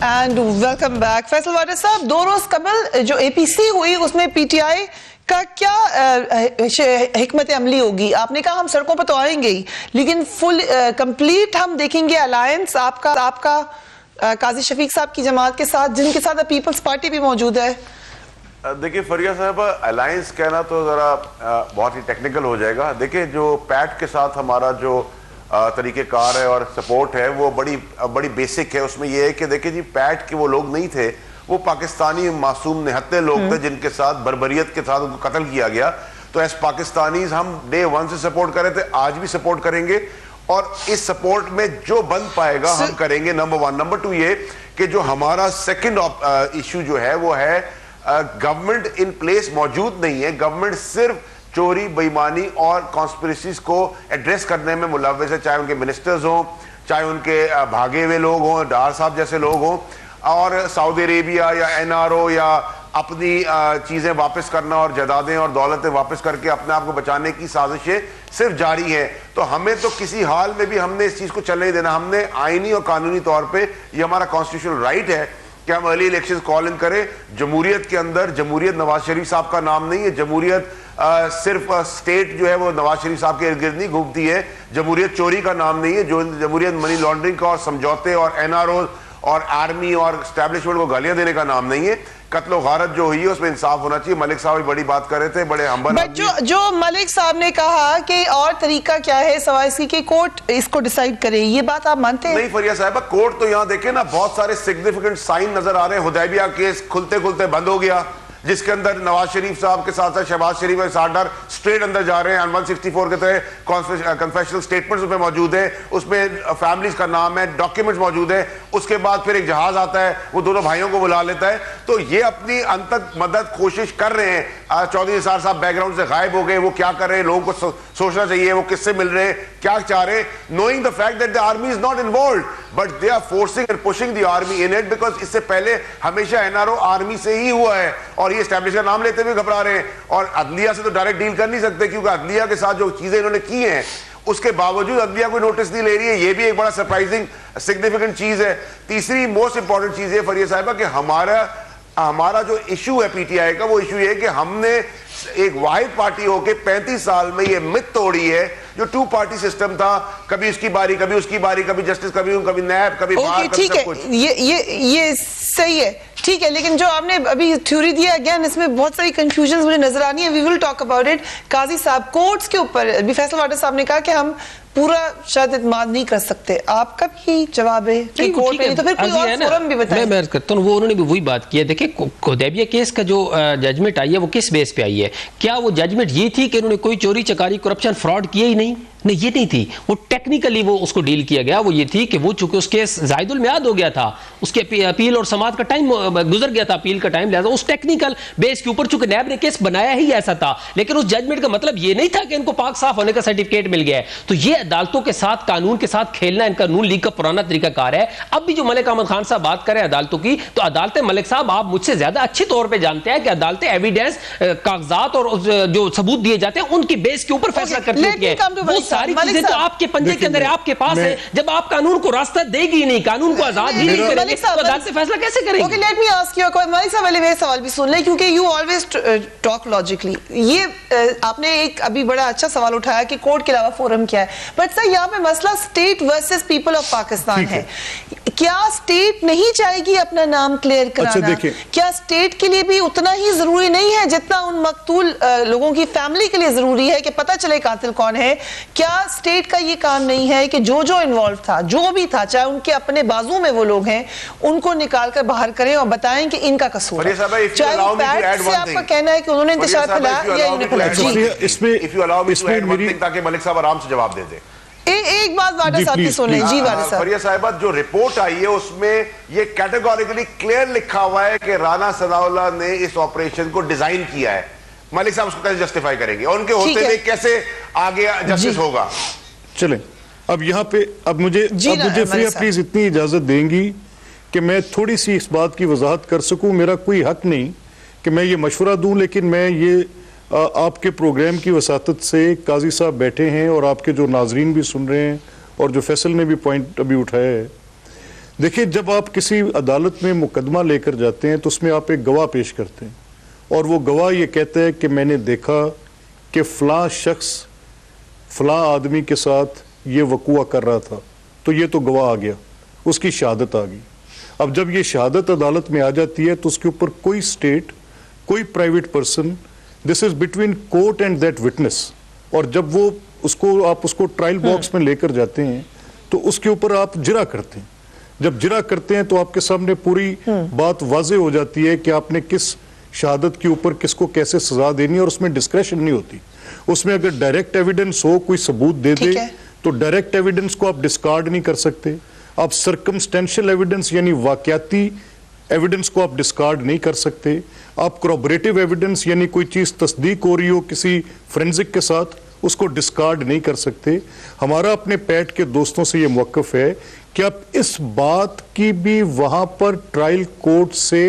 And welcome back. Faisal Waris sahab, 2 रोज कबल जो एपीसी हुई उसमें पीटीआई का क्या हिकमत अमली होगी? आपने कहा हम सड़कों पर तो आएंगे ही, लेकिन फुल कंप्लीट हम देखेंगे अलायंस आपका काजी शफीक साहब की जमात के साथ, जिनके साथ पीपल्स पार्टी भी मौजूद है। देखिए फरिया साहब, अलायंस कहना तो जरा बहुत ही टेक्निकल हो जाएगा। देखिए जो पैट के साथ हमारा जो तरीक़ेकार है और सपोर्ट है वो बड़ी बेसिक है। उसमें यह है कि देखिए जी, पैट के वो लोग नहीं थे, वो पाकिस्तानी मासूम निहत्ते लोग थे जिनके साथ बर्बरियत के साथ उनको कत्ल किया गया। तो एज पाकिस्तानी हम डे 1 से सपोर्ट कर रहे थे, आज भी सपोर्ट करेंगे, और इस सपोर्ट में जो बन पाएगा हम करेंगे। नंबर 1। नंबर 2 ये कि जो हमारा सेकेंड इशू जो है वो है गवर्नमेंट इन प्लेस मौजूद नहीं है। गवर्नमेंट सिर्फ चोरी, बेईमानी और कॉन्स्पिरेसीज को एड्रेस करने में मुलव्वस है, चाहे उनके मिनिस्टर्स हों, चाहे उनके भागे हुए लोग हों, डार साहब जैसे लोग हों, और सऊदी अरेबिया या एनआरओ या अपनी चीज़ें वापस करना और जायदादें और दौलतें वापस करके अपने आप को बचाने की साजिशें सिर्फ जारी हैं। तो हमें तो किसी हाल में भी हमने इस चीज़ को चलने नहीं देना। हमने आईनी और कानूनी तौर पर यह हमारा कॉन्स्टिट्यूशनल राइट है कि हम अर्ली इलेक्शन कॉल इन करें। जमहूरियत के अंदर जमहूरियत नवाज शरीफ साहब का नाम नहीं है। जमहूरियत सिर्फ स्टेट जो है वो नवाज शरीफ साहब के इर्द गिर्द नहीं घूमती है। जमहूरियत चोरी का नाम नहीं है। जो जमहूरियत मनी लॉन्ड्रिंग का और समझौते और एनआरओ और आर्मी और स्टैब्लिशमेंट को गालियां देने का नाम नहीं है। कत्ल गारत जो हुई है उसमें इंसाफ होना चाहिए। मलिक साहब भी बड़ी बात कर रहे थे, बड़े हम्बल। बट जो मलिक साहब ने कहा कि और तरीका क्या है सवाए इसकी कि कोर्ट इसको डिसाइड करे, ये बात आप मानते हैं? नहीं फरिया साहब, कोर्ट तो यहाँ देखे ना, बहुत सारे सिग्निफिकेंट साइन नजर आ रहे हैं। हुदैबिया केस खुलते खुलते बंद हो गया, जिसके अंदर नवाज शरीफ साहब के साथ साथ शहबाज शरीफ और साडार स्ट्रेट अंदर जा रहे हैं। 164 के तहत कन्फेशनल स्टेटमेंट्स उसमें मौजूद है, उसमें फैमिलीज का नाम है, डॉक्यूमेंट्स मौजूद है। उसके बाद फिर एक जहाज आता है, वो दोनों भाइयों को बुला लेता है। तो ये अपनी अंत तक मदद कोशिश कर रहे हैं। चौधरी निसार साहब बैकग्राउंड से गायब हो गए, वो क्या कर रहे हैं? लोगों को सोचना चाहिए वो किससे मिल रहे हैं, क्या चाह रहे हैं, knowing the fact that the army is not involved. But they are forcing and pushing the army in it, because इससे पहले हमेशा एनआरओ आर्मी से ही हुआ है और ये एस्टैब्लिश का नाम लेते हुए घबरा रहे हैं। और अदलिया से तो डायरेक्ट डील कर नहीं सकते, क्योंकि अदलिया के साथ जो चीजें इन्होंने की हैं उसके बावजूद अदलिया कोई नोटिस नहीं ले रही है। ये भी एक बड़ा सरप्राइजिंग सिग्निफिकेंट चीज है। तीसरी मोस्ट इंपॉर्टेंट चीज है फरिया साहिबा कि हमारा जो इशू है पीटीआई का, वो इशू ये है कि हमने एक वाहिद पार्टी होके 35 साल में ये मिथ तोड़ी है जो 2 पार्टी सिस्टम था, कभी उसकी बारी कभी उसकी बारी, कभी जस्टिस कभी नैब कभी बार, कभी सब कुछ। ये सही है, ठीक है, लेकिन जो आपने अभी थ्योरी दिया अगेन इसमें बहुत सारी कंफ्यूजन मुझे नजर आनी है। We will talk about it. Qazi sahab, courts के ऊपर अभी फैसल वाटर साहब ने कहा कि हम पूरा शायद इत्माद नहीं कर सकते, आपका भी जवाब है कि कोर्ट में नहीं तो फिर कोई और फोरम भी बताएं। मैं करता हूं, वो उन्होंने भी वही बात की है। देखिए हुदैबिया केस का जो जजमेंट आई है वो किस बेस पे आई है? क्या वो जजमेंट ये थी कि उन्होंने कोई चोरी चकारी करप्शन फ्रॉड किया ही नहीं? नहीं, ये नहीं थी। वो टेक्निकली वो उसको डील किया गया। वो ये थी कि वो चूंकि उसके जायदुल मियाद हो गया था, उसके अपील और समाअत का टाइम गुजर गया था, अपील का टाइम, लिहाजा उस टेक्निकल बेस के ऊपर चूंकि नैब ने केस बनाया ही ऐसा था, लेकिन उस जजमेंट का मतलब ये नहीं था कि इनको पाक साफ होने का सर्टिफिकेट मिल गया है। तो ये अदालतों के साथ, कानून के साथ खेलना इनका नून लीग का पुराना तरीकाकार है। अब भी जो मलिक अहमद खान साहब बात करें अदालतों की, तो अदालतें, मलिक साहब आप मुझसे ज्यादा अच्छी तौर पर जानते हैं कि अदालतें एविडेंस, कागजात और जो सबूत दिए जाते हैं उनकी बेस के ऊपर फैसला करती है। वो सारी चीजें तो आपके पंजे के अंदर है, आपके पास है। जब आप कानून को रास्ता देगी नहीं, कानून को आजाद ही नहीं करेंगे, तो अदालत से फैसला कैसे करेंगे? Okay, let me ask you Malik साहब, मेरे सवाल भी सुन लें क्योंकि यू ऑलवेज टॉक लॉजिकली। ये आपने एक अभी बड़ा अच्छा सवाल उठाया कि कोर्ट के अलावा फोरम क्या है, बट सर यहाँ पे मसला state versus people of Pakistan है। क्या स्टेट नहीं चाहेगी अपना नाम क्लियर कराना? क्या स्टेट के लिए भी उतना ही जरूरी नहीं है जितना उन मकतूल लोगों की फैमिली के लिए जरूरी है कि पता चले कातिल कौन है? क्या स्टेट का ये काम नहीं है कि जो इन्वॉल्व था, जो भी था, चाहे उनके अपने बाजू में वो लोग हैं, उनको निकाल कर बाहर करें और बताएं कि इनका कसूर है? चाहे पैट से आपका कहना है कि उन्होंने इंतशार फैलाया या इन्हें इसमें ताकि मलिक साहब आराम से जवाब दे दे। एक बात वाडा साहब की सुन लें। जी वाडा साहब, फरिया साहिबा, जो रिपोर्ट आई है उसमें ये कैटेगोरिकली क्लियर लिखा हुआ है कि राना सनाउल्लाह ने इस ऑपरेशन को डिजाइन किया है। मलिक साहब उसको कैसे जस्टिफाई करेंगे और उनके होते हुए कैसे आगे जस्टिस होगा? चलें, अब यहाँ पे मुझे फ्रिया प्लीज इतनी इजाजत देंगी कि मैं थोड़ी सी इस बात की वजाहत कर सकूं। मेरा कोई हक नहीं कि मैं ये मशवरा दूं, लेकिन मैं ये आपके प्रोग्राम की वसातत से, काजी साहब बैठे हैं और आपके जो नाजरीन भी सुन रहे हैं और जो फैसल ने भी पॉइंट अभी उठाया है, देखिए जब आप किसी अदालत में मुकदमा लेकर जाते हैं तो उसमें आप एक गवाह पेश करते हैं और वो गवाह ये कहता है कि मैंने देखा कि फ़लाँ शख्स फ़लाँ आदमी के साथ ये वक़ूआ कर रहा था, तो ये तो गवाह आ गया, उसकी शहादत आ गई। अब जब ये शहादत अदालत में आ जाती है तो उसके ऊपर कोई स्टेट, कोई private person, this is between court and that witness. और जब वो आप उसको ट्रायल बॉक्स में लेकर जाते हैं तो उसके ऊपर आप जिरा करते हैं। जब जिरा करते हैं तो आपके सामने पूरी बात वाजे हो जाती है कि आपने किस शहादत के ऊपर किसको कैसे सजा देनी है, और उसमें डिस्क्रेशन नहीं होती। उसमें अगर डायरेक्ट एविडेंस हो, कोई सबूत दे दे, तो डायरेक्ट एविडेंस को आप डिस्कार्ड नहीं कर सकते। आप सर्कमस्टेंशियल एविडेंस यानी वाकयाती एविडेंस को आप डिस्कार्ड नहीं कर सकते। आप corroborative एविडेंस यानी कोई चीज तस्दीक हो रही हो किसी फोरेंसिक के साथ, उसको डिस्कार्ड नहीं कर सकते। हमारा अपने पैट के दोस्तों से ये मौक़िफ़ है कि आप इस बात की भी वहां पर ट्रायल कोर्ट से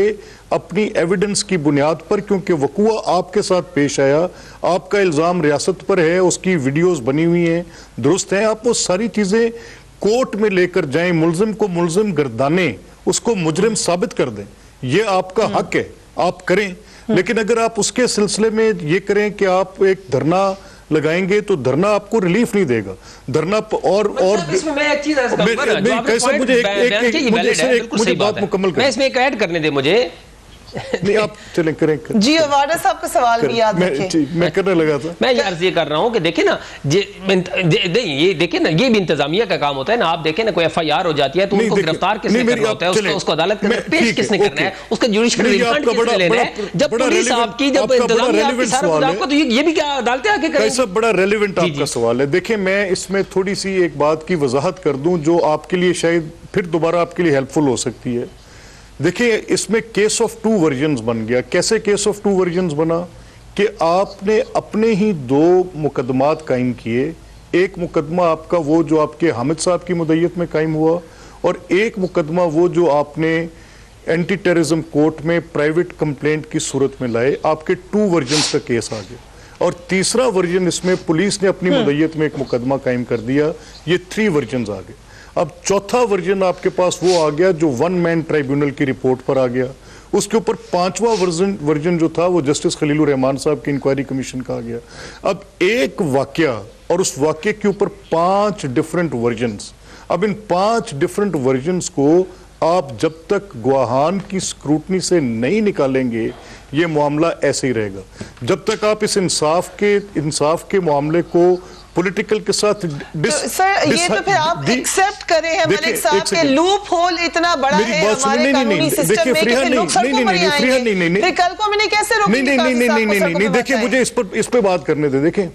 अपनी एविडेंस की बुनियाद पर, क्योंकि वक़ूआ आपके साथ पेश आया, आपका इल्ज़ाम रियासत पर है, उसकी वीडियोस बनी हुई हैं, दुरुस्त हैं, आप वो सारी चीज़ें कोर्ट में लेकर जाएं, मुल्ज़िम को मुल्ज़िम गर्दाने, उसको मुजरिम साबित कर दें, ये आपका हक है, आप करें। लेकिन अगर आप उसके सिलसिले में ये करें कि आप एक धरना लगाएंगे तो धरना आपको रिलीफ नहीं देगा। धरना और मुझे बात मुकम्मल करें, इसमें एक ऐड करने दे मुझे। नहीं आप चलें करें जी, वाडा साहब का सवाल भी याद रखें। मैं करने लगा था। मैं अर्ज ये कर रहा हूँ कि देखे ना, ये देखे ना, ये भी इंतजामिया का काम होता है ना। आप देखें ना, कोई एफआईआर हो जाती है तो उनको गिरफ्तार किसने करना होता है, उसको अदालत के अंदर पेश किसने करना है, उसका जुडिशियल रिमांड किसने लेना है। जब पुलिस आपकी, जब इंतजामिया आपकी सारा आपको, तो ये भी क्या अदालतें आके करें? सब बड़ा रेलिवेंट आपका सवाल है। देखिए मैं इसमें थोड़ी सी एक बात की वजाहत कर दूं जो आपके लिए शायद फिर दोबारा आपके लिए हेल्पफुल हो सकती है। देखिए इसमें केस ऑफ 2 वर्जन्स बन गया। कैसे केस ऑफ 2 वर्जन्स बना कि आपने अपने ही 2 मुकदमात कायम किए। एक मुकदमा आपका वो जो आपके हामिद साहब की मुद्दत में कायम हुआ, और एक मुकदमा वो जो आपने एंटी टेररिज्म कोर्ट में प्राइवेट कंप्लेंट की सूरत में लाए, आपके 2 वर्जन्स का केस आ गया। और तीसरा वर्जन इसमें पुलिस ने अपनी मुद्दत में एक मुकदमा कायम कर दिया, ये 3 वर्जन्स आ गए। अब चौथा वर्जन आपके पास वो आ गया जो 1 मैन ट्राइब्यूनल की रिपोर्ट पर आ गया। उसके ऊपर 5वां वर्जन जो था वो जस्टिस खलीलुर रहमान साहब की इंक्वायरी कमीशन का आ गया। अब एक वाकया और उस वाकये के ऊपर 5 डिफरेंट वर्जन्स। अब इन 5 डिफरेंट वर्जन्स को आप जब तक गवाहान की स्क्रूटनी से नहीं निकालेंगे ये मामला ऐसे ही रहेगा। जब तक आप इस इंसाफ के मामले को पॉलिटिकल के साथ ये तो फिर आप एक्सेप्ट करें हैं मलिक साहब के लूप होल इतना बड़ा है हमारे कानूनी सिस्टम में कि फिर लोग सड़कों पर आएंगे, फिर कल को मैंने कैसे रोकेंगे? नहीं, देखिए मुझे इस पे बात करने दे। देखें,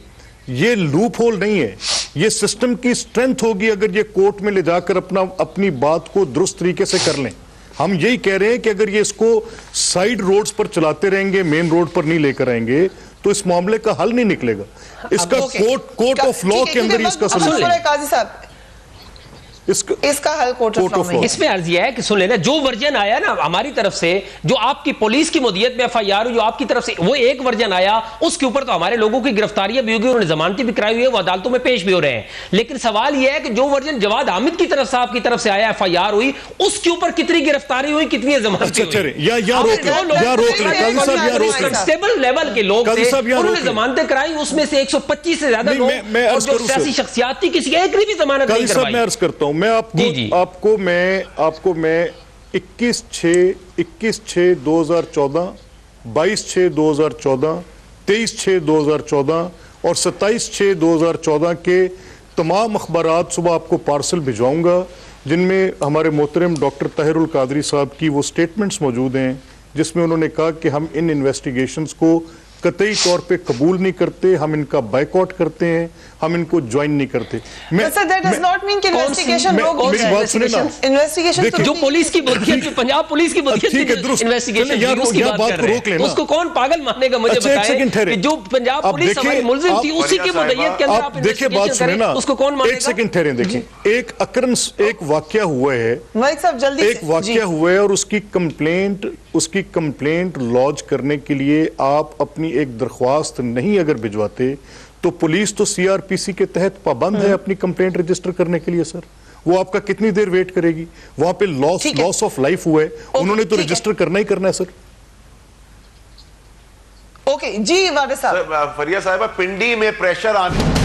ये लूप होल नहीं है, ये सिस्टम की स्ट्रेंथ होगी अगर ये कोर्ट में ले जाकर अपनी बात को दुरुस्त तरीके से कर लें। हम यही कह रहे हैं कि अगर ये इसको साइड रोड्स पर चलाते रहेंगे, मेन रोड पर नहीं लेकर आएंगे, तो इस मामले का हल नहीं निकलेगा। इसका कोर्ट ऑफ लॉ के अंदर इसका सलूशन है। काजी साहब, इसका हल कोर्ट ऑफ लॉ में। इसमें अर्ज यह है कि सुन लेना, जो वर्जन आया ना हमारी तरफ से, जो आपकी पुलिस की मुद्दत में FIR हुई, जो आपकी तरफ से वो एक वर्जन आया, उसके ऊपर तो हमारे लोगों की गिरफ्तारियां भी होगी, उन्होंने जमानतें भी कराई हुई है, वो अदालतों में पेश भी हो रहे हैं। लेकिन सवाल यह है कि जो वर्जन जवाद हामिद की तरफ साहब की तरफ से आया, FIR हुई, उसके ऊपर कितनी गिरफ्तारी हुई, कितनी जमानतें कांस्टेबल लेवल के लोग थे, उन्होंने जमानतें कराई, उसमें से 125 से ज्यादा लोग और जो सियासी शख्सियात थी, किसी एक ने भी जमानत नहीं करवाई। मैं अर्ज करता हूं, मैं आपको मैं 21/6/2014, 22/6/2014, 23/6/2014 और 27/6/2014 के तमाम अखबारात सुबह आपको पार्सल भिजवाऊंगा, जिनमें हमारे मोहतरम डॉक्टर ताहिरुल कादरी साहब की वो स्टेटमेंट्स मौजूद हैं, जिसमें उन्होंने कहा कि हम इन इन्वेस्टिगेशंस को कतई तौर पे कबूल नहीं करते, हम इनका बाइकआउट करते हैं, हम इनको ज्वाइन नहीं करते। जो पुलिस की पंजाब पुलिस की उसको कौन पागल मानेगा? मुझे बताएं, जो पंजाब पुलिस हमारी मुल्जिम थी उसी की मुद्दत के अंदर आप देखिए, बात सुने ना, उसको कौन मानेगा? एक सेकंड ठहरें, देखिए, एक अकरंस, एक वाकया हुआ है, एक वाकया हुआ है और उसकी कंप्लेंट लॉन्च करने के लिए आप अपनी एक दरख्वास्त नहीं अगर भिजवाते तो पुलिस तो CRPC के तहत पाबंद है अपनी कंप्लेंट रजिस्टर करने के लिए। सर, वो आपका कितनी देर वेट करेगी? वहां पे लॉस ऑफ लाइफ हुआ है, उन्होंने तो रजिस्टर करना ही करना है। सर, ओके जी, वारिस साहब। फरिया साहब, पिंडी में प्रेशर आने